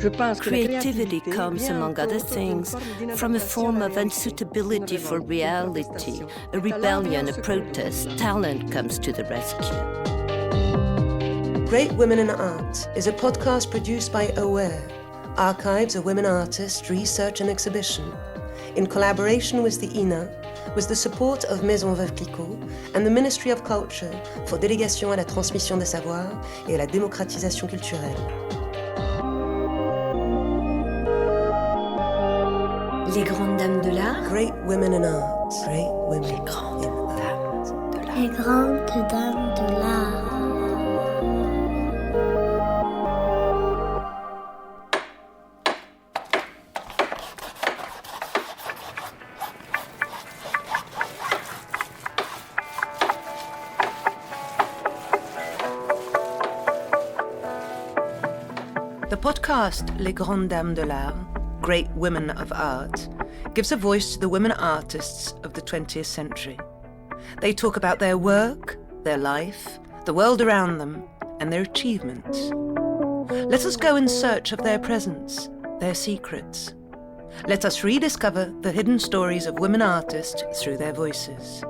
Creativity comes, among other things, from a form of unsuitability for reality, a rebellion, a protest. Talent comes to the rescue. Great Women in Art is a podcast produced by AWARE, Archives of Women Artists, Research and Exhibition, in collaboration with the INA, with the support of Maison Veuve Clicquot and the Ministry of Culture for Délégation à la transmission des savoirs et à la démocratisation culturelle. Les grandes dames de l'art. Great Women in Art. Great Women Les grandes in Art. dames de l'art. Les grandes dames de l'art. The podcast Les Grandes Dames de l'Art, Great Women of Art, gives a voice to the women artists of the 20th century. They talk about their work, their life, the world around them, and their achievements. Let us go in search of their presence, their secrets. Let us rediscover the hidden stories of women artists through their voices.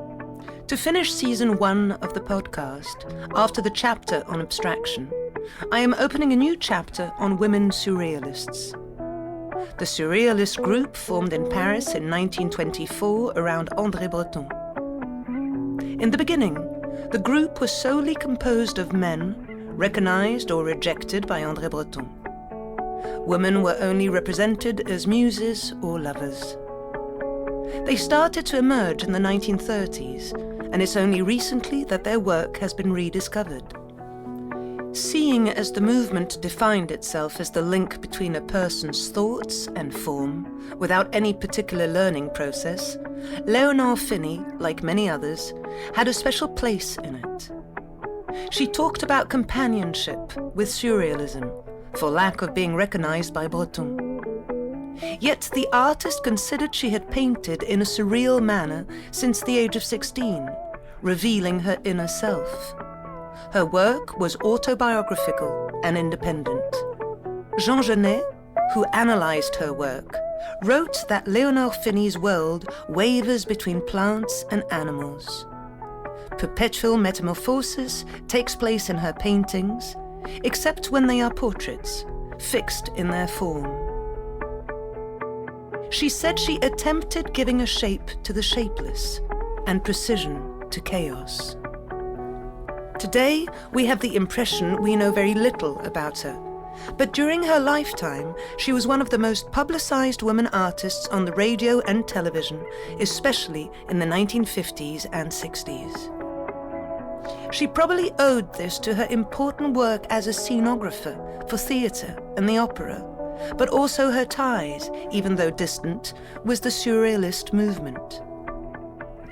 To finish season 1 of the podcast, after the chapter on abstraction, I am opening a new chapter on women surrealists. The surrealist group formed in Paris in 1924 around André Breton. In the beginning, the group was solely composed of men, recognized or rejected by André Breton. Women were only represented as muses or lovers. They started to emerge in the 1930s, and it's only recently that their work has been rediscovered. Seeing as the movement defined itself as the link between a person's thoughts and form, without any particular learning process, Leonor Fini, like many others, had a special place in it. She talked about companionship with surrealism, for lack of being recognized by Breton. Yet the artist considered she had painted in a surreal manner since the age of 16, revealing her inner self. Her work was autobiographical and independent. Jean Genet, who analyzed her work, wrote that Leonor Fini's world wavers between plants and animals. Perpetual metamorphosis takes place in her paintings, except when they are portraits, fixed in their form. She said she attempted giving a shape to the shapeless and precision to chaos. Today, we have the impression we know very little about her. But during her lifetime, she was one of the most publicized women artists on the radio and television, especially in the 1950s and 60s. She probably owed this to her important work as a scenographer for theatre and the opera, but also her ties, even though distant, with the surrealist movement.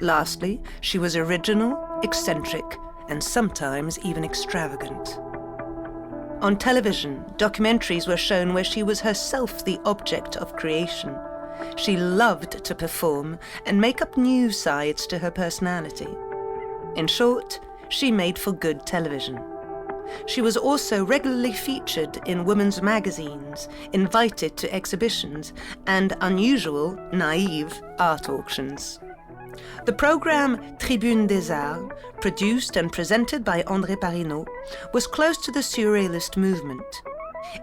Lastly, she was original, eccentric, and sometimes even extravagant. On television, documentaries were shown where she was herself the object of creation. She loved to perform and make up new sides to her personality. In short, she made for good television. She was also regularly featured in women's magazines, invited to exhibitions, and unusual, naive art auctions. The program Tribune des Arts, produced and presented by André Parinaud, was close to the surrealist movement.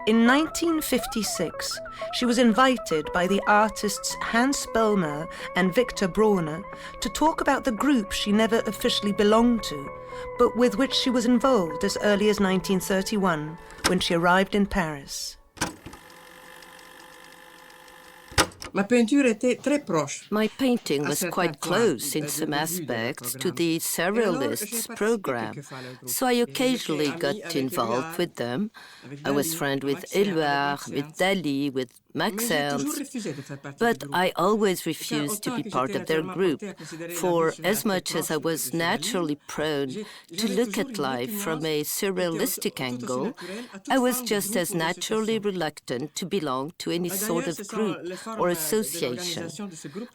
In 1956, she was invited by the artists Hans Bellmer and Victor Brawner to talk about the group she never officially belonged to, but with which she was involved as early as 1931, when she arrived in Paris. My painting was quite close in some aspects to the surrealists' program, so I occasionally got involved with them. I was friends with Élodie, with Dali, with Max Ernst, but I always refused to be part of their group, for as much as I was naturally prone to look at life from a surrealistic angle, I was just as naturally reluctant to belong to any sort of group or association.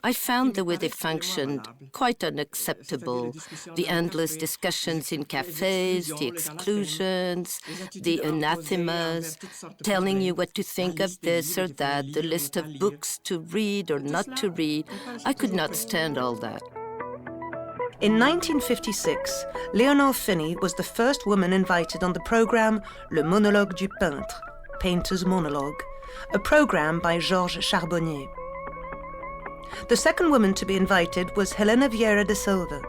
I found the way they functioned quite unacceptable. The endless discussions in cafes, the exclusions, the anathemas, telling you what to think of this or that, the list of books to read or not to read. I could not stand all that. In 1956, Leonor Fini was the first woman invited on the program Le Monologue du Peintre, Painter's Monologue, a program by Georges Charbonnier. The second woman to be invited was Helena Vieira da Silva.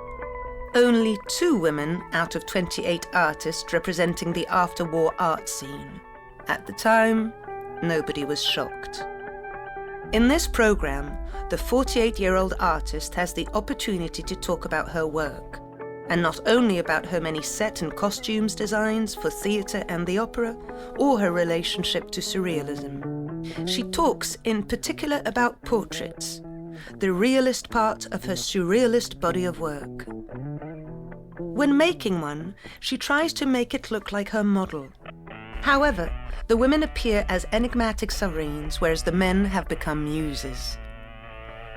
Only 2 women out of 28 artists representing the after-war art scene. At the time, nobody was shocked. In this program, the 48-year-old artist has the opportunity to talk about her work, and not only about her many set and costumes designs for theatre and the opera, or her relationship to surrealism. She talks in particular about portraits, the realist part of her surrealist body of work. When making one, she tries to make it look like her model. However, the women appear as enigmatic sovereigns, whereas the men have become muses.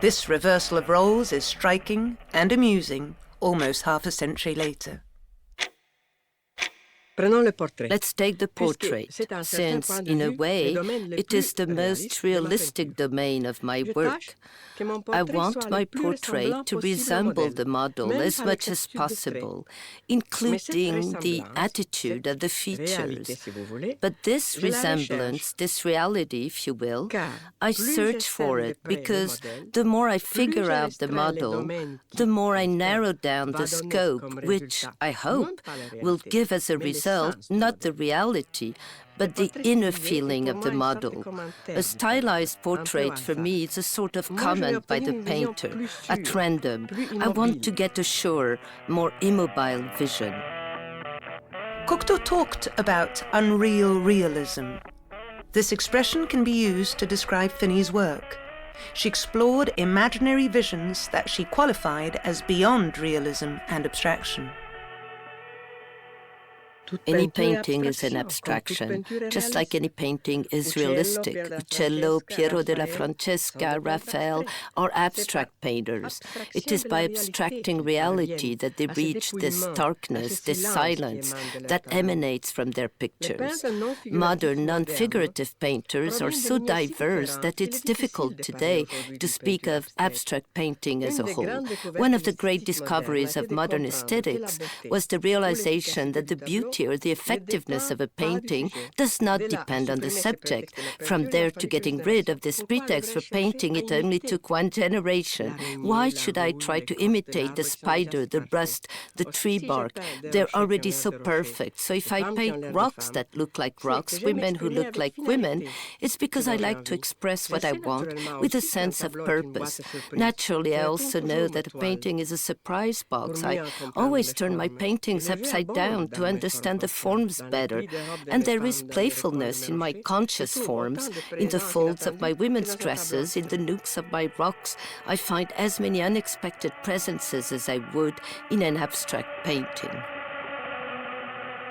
This reversal of roles is striking and amusing almost half a century later. Let's take the portrait, since, in a way, it is the most realistic domain of my work. I want my portrait to resemble the model as much as possible, including the attitude of the features. But this resemblance, this reality, if you will, I search for it because the more I figure out the model, the more I narrow down the scope, which, I hope, will give as a result not the reality, but the inner feeling of the model. A stylized portrait for me is a sort of comment by the painter, at random. I want to get a surer, more immobile vision. Cocteau talked about unreal realism. This expression can be used to describe Fini's work. She explored imaginary visions that she qualified as beyond realism and abstraction. Any painting is an abstraction, just like any painting is realistic. Uccello, Piero della Francesca, Raphael are abstract painters. It is by abstracting reality that they reach this darkness, this silence that emanates from their pictures. Modern, non-figurative painters are so diverse that it's difficult today to speak of abstract painting as a whole. One of the great discoveries of modern aesthetics was the realization that the beauty or the effectiveness of a painting does not depend on the subject. From there to getting rid of this pretext for painting, it only took 1 generation. Why should I try to imitate the spider, the rust, the tree bark? They're already so perfect. So if I paint rocks that look like rocks, women who look like women, it's because I like to express what I want with a sense of purpose. Naturally, I also know that a painting is a surprise box. I always turn my paintings upside down to understand the forms better, and there is playfulness in my conscious forms, in the folds of my women's dresses, in the nooks of my rocks. I find as many unexpected presences as I would in an abstract painting.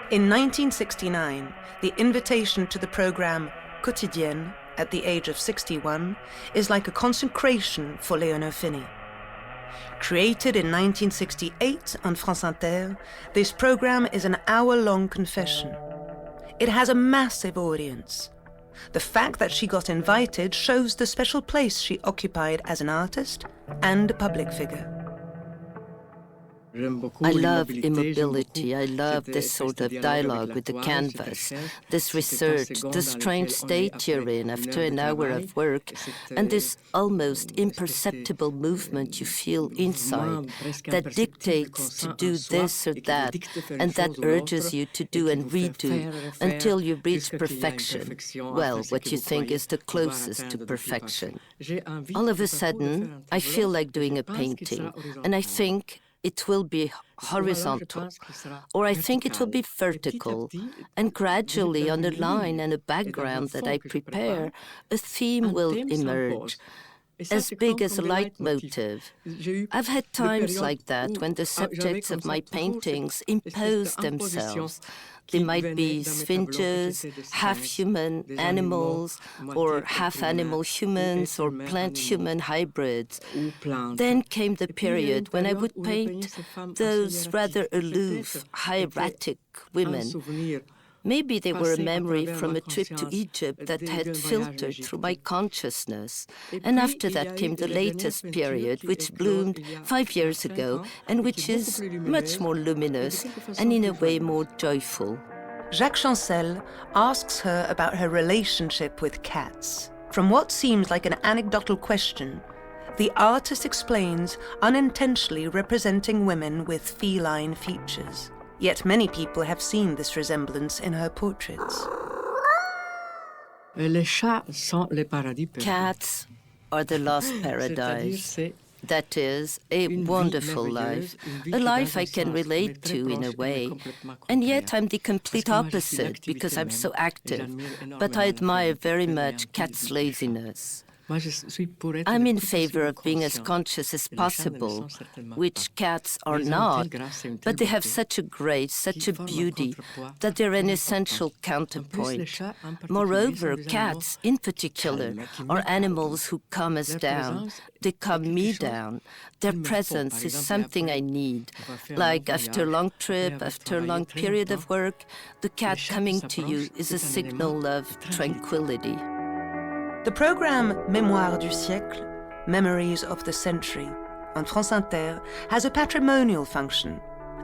In 1969, the invitation to the program Quotidienne, at the age of 61, is like a consecration for Leonor Fini. Created in 1968 on France Inter, this program is an hour-long confession. It has a massive audience. The fact that she got invited shows the special place she occupied as an artist and a public figure. I love immobility. I love this sort of dialogue with the canvas, this research, the strange state you're in after an hour of work, and this almost imperceptible movement you feel inside that dictates to do this or that, and that urges you to do and redo until you reach perfection. Well, what you think is the closest to perfection. All of a sudden, I feel like doing a painting, and I think, it will be horizontal, or I think it will be vertical, and gradually on a line and a background that I prepare, a theme will emerge, as big as a leitmotif. I've had times like that when the subjects of my paintings impose themselves. They might be sphinges, half-human animals, or half-animal humans, or plant-human hybrids. Then came the period when I would paint those rather aloof, hieratic women. Maybe they were a memory from a trip to Egypt that had filtered through my consciousness. And after that came the latest period, which bloomed 5 years ago, and which is much more luminous and in a way more joyful. Jacques Chancel asks her about her relationship with cats. From what seems like an anecdotal question, the artist explains unintentionally representing women with feline features. Yet many people have seen this resemblance in her portraits. Cats are the lost paradise. That is, a wonderful life, a life I can relate to in a way. And yet I'm the complete opposite because I'm so active. But I admire very much cats' laziness. I'm in favor of being as conscious as possible, which cats are not, but they have such a grace, such a beauty, that they're an essential counterpoint. Moreover, cats, in particular, are animals who calm us down. They calm me down. Their presence is something I need. Like after a long trip, after a long period of work, the cat coming to you is a signal of tranquility. The program Mémoires du siècle, Memories of the Century, on France Inter, has a patrimonial function.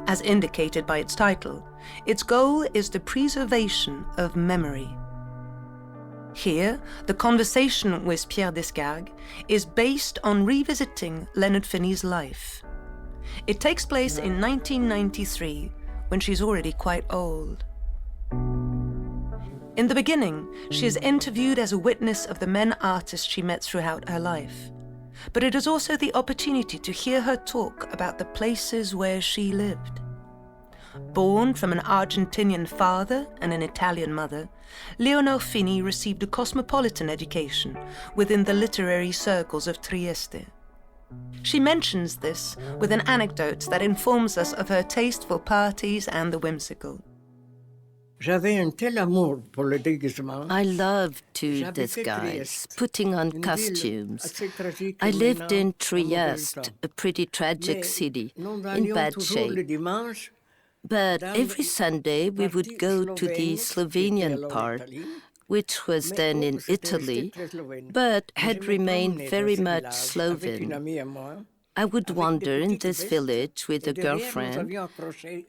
As indicated by its title, its goal is the preservation of memory. Here, the conversation with Pierre Descargues is based on revisiting Leonor Fini's life. It takes place in 1993, when she's already quite old. In the beginning, she is interviewed as a witness of the men artists she met throughout her life. But it is also the opportunity to hear her talk about the places where she lived. Born from an Argentinian father and an Italian mother, Leonor Fini received a cosmopolitan education within the literary circles of Trieste. She mentions this with an anecdote that informs us of her taste for parties and the whimsical. I love to disguise, putting on costumes. I lived in Trieste, a pretty tragic city, in bad shape. But every Sunday we would go to the Slovenian part, which was then in Italy, but had remained very much Sloven. I would wander in this village with a girlfriend.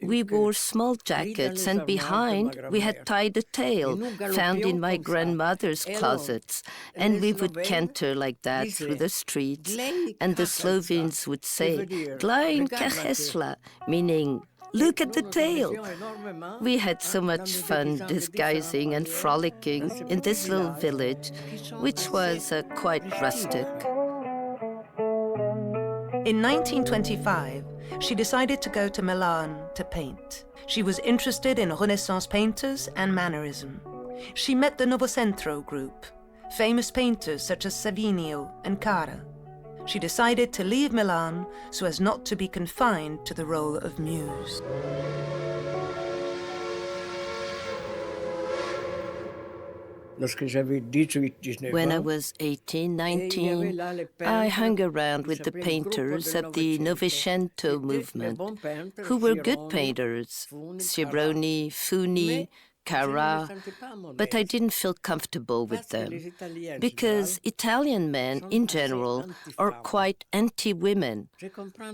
We wore small jackets, and behind we had tied a tail found in my grandmother's closets, and we would canter like that through the streets, and the Slovenes would say, "Glain kahesla," meaning, "Look at the tail." We had so much fun disguising and frolicking in this little village, which was quite rustic. In 1925, she decided to go to Milan to paint. She was interested in Renaissance painters and mannerism. She met the Novecentro group, famous painters such as Savinio and Cara. She decided to leave Milan so as not to be confined to the role of muse. When I was 18, 19, I hung around with the painters of the Novecento movement, who were good painters, Sironi, Funi, Cara, but I didn't feel comfortable with them, because Italian men, in general, are quite anti-women.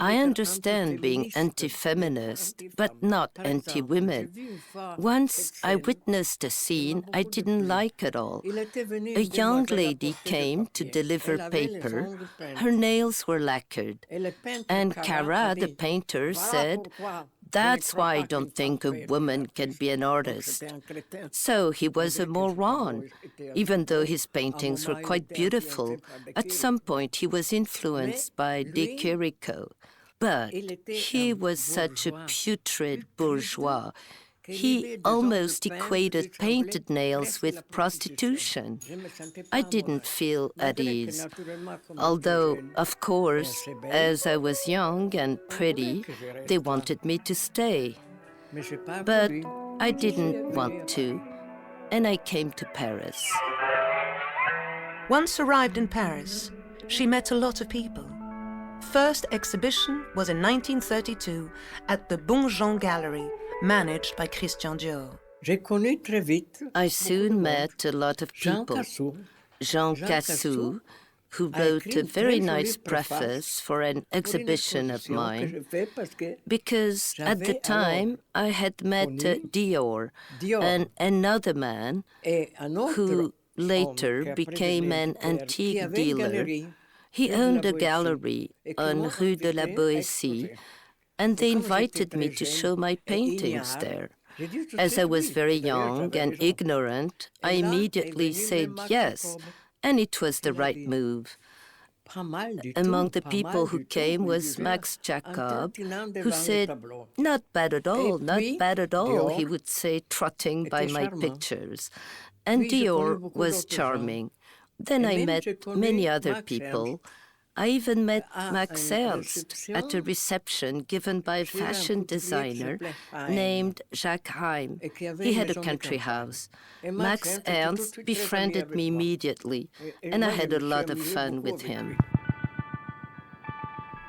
I understand being anti-feminist, but not anti-women. Once I witnessed a scene I didn't like at all. A young lady came to deliver paper. Her nails were lacquered, and Cara, the painter, said, "That's why I don't think a woman can be an artist." So he was a moron. Even though his paintings were quite beautiful, at some point he was influenced by De Chirico. But he was such a putrid bourgeois. He almost equated painted nails with prostitution. I didn't feel at ease, although, of course, as I was young and pretty, they wanted me to stay. But I didn't want to, and I came to Paris. Once arrived in Paris, she met a lot of people. First exhibition was in 1932 at the Bonjean Gallery, managed by Christian Dior. I soon met a lot of people. Jean Cassou, who wrote a very nice preface for an exhibition of mine, because at the time I had met Dior and another man who later became an antique dealer. He owned a gallery on Rue de la Boétie, and they invited me to show my paintings there. As I was very young and ignorant, I immediately said yes, and it was the right move. Among the people who came was Max Jacob, who said, "Not bad at all, not bad at all," he would say, trotting by my pictures. And Dior was charming. Then I met many other people. I even met Max Ernst at a reception given by a fashion designer named Jacques Heim. He had a country house. Max Ernst befriended me immediately, and I had a lot of fun with him.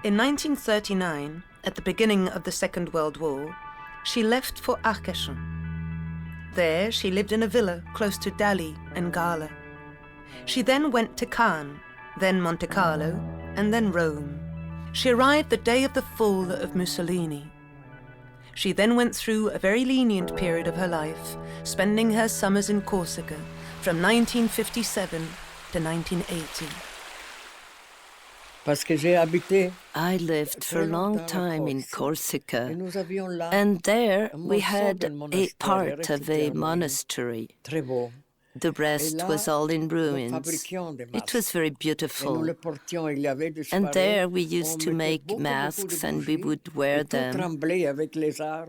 In 1939, at the beginning of the Second World War, she left for Arcachon. There, she lived in a villa close to Dali and Gala. She then went to Cannes, then Monte Carlo, and then Rome. She arrived the day of the fall of Mussolini. She then went through a very lenient period of her life, spending her summers in Corsica from 1957 to 1980. I lived for a long time in Corsica, and there we had a part of a monastery. The rest was all in ruins. It was very beautiful. And there we used to make masks and we would wear them.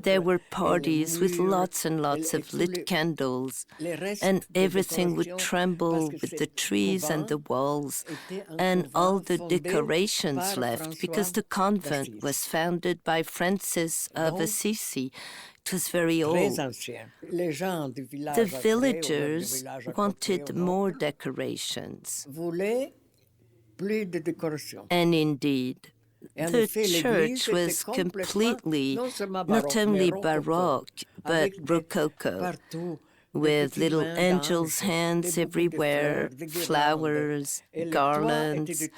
There were parties with lots and lots of lit candles, and everything would tremble with the trees and the walls, and all the decorations left, because the convent was founded by Francis of Assisi. It was very old. The villagers wanted more decorations. And indeed, the church was completely not only Baroque, but Rococo, with little angels' hands everywhere, flowers, garlands,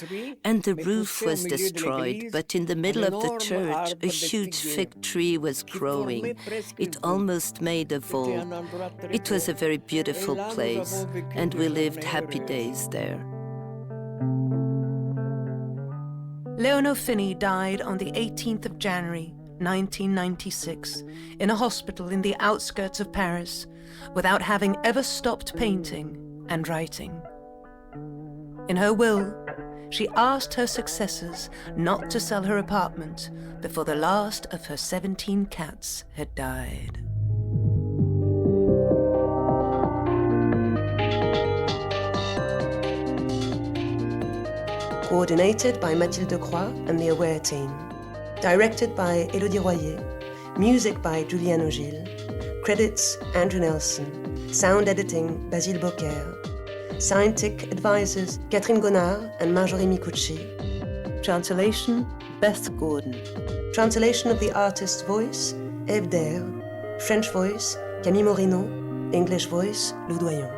and the roof was destroyed, but in the middle of the church a huge fig tree was growing. It almost made a vault. It was a very beautiful place, and we lived happy days there. Leonor Fini died on the 18th of January, 1996, in a hospital in the outskirts of Paris, without having ever stopped painting and writing. In her will, she asked her successors not to sell her apartment before the last of her 17 cats had died. Coordinated by Mathilde Croix and the Aware team. Directed by Élodie Royer. Music by Julian Ogil. Credits, Andrew Nelson. Sound editing, Basile Beaucaire. Scientific advisors, Catherine Gonard and Marjorie Micucci. Translation, Beth Gordon. Translation of the artist's voice, Eve Dair. French voice, Camille Morino. English voice, Lou Doyon.